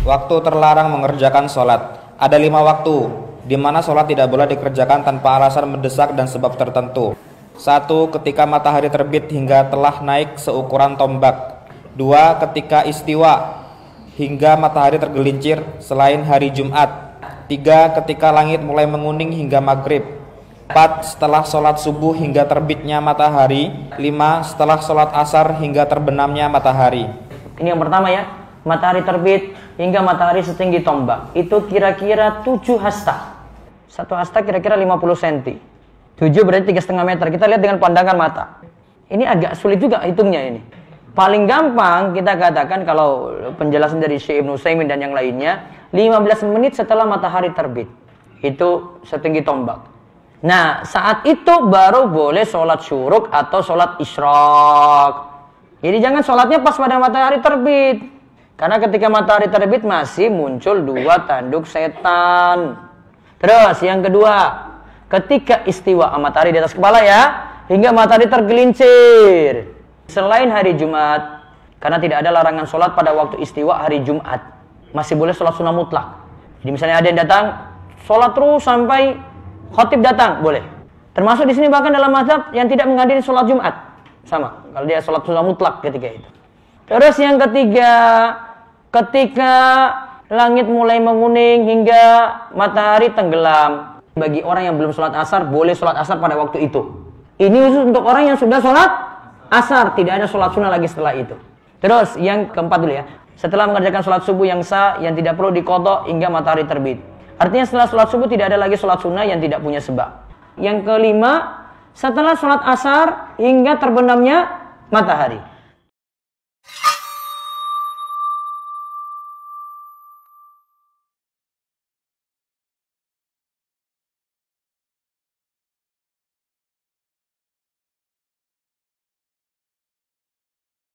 Waktu terlarang mengerjakan sholat. Ada 5 waktu di mana sholat tidak boleh dikerjakan tanpa alasan mendesak dan sebab tertentu. 1. Ketika matahari terbit hingga telah naik seukuran tombak. 2. Ketika istiwa hingga matahari tergelincir selain hari Jumat. 3. Ketika langit mulai menguning hingga maghrib. 4. Setelah sholat subuh hingga terbitnya matahari. 5. Setelah sholat asar hingga terbenamnya matahari. Ini yang pertama ya, matahari terbit hingga matahari setinggi tombak. Itu kira-kira 7 hasta. 1 hasta kira-kira 50 cm. 7 berarti 3,5 meter. Kita lihat dengan pandangan mata. Ini agak sulit juga hitungnya ini. Paling gampang kita katakan kalau penjelasan dari Syekh Ibnu Utsaimin dan yang lainnya, 15 menit setelah matahari terbit. Itu setinggi tombak. Nah, saat itu baru boleh sholat syuruk atau sholat isyraq. Jadi jangan sholatnya pas pada matahari terbit. Karena ketika matahari terbit masih muncul 2 tanduk setan. Terus yang kedua, ketika istiwa matahari di atas kepala ya, hingga matahari tergelincir. Selain hari Jumat, karena tidak ada larangan sholat pada waktu istiwa hari Jumat, masih boleh sholat sunnah mutlak. Jadi misalnya ada yang datang, sholat terus sampai khatib datang, boleh. Termasuk di sini bahkan dalam mazhab yang tidak menghadiri sholat Jumat. Sama, kalau dia sholat sunnah mutlak ketika itu. Terus yang ketiga, ketika langit mulai menguning hingga matahari tenggelam. Bagi orang yang belum sholat asar, boleh sholat asar pada waktu itu. Ini khusus untuk orang yang sudah sholat asar, tidak ada sholat sunnah lagi setelah itu. Terus yang keempat dulu ya, setelah mengerjakan sholat subuh yang sah, yang tidak perlu diqadha hingga matahari terbit. Artinya setelah sholat subuh tidak ada lagi sholat sunnah yang tidak punya sebab. Yang kelima, setelah sholat asar hingga terbenamnya matahari.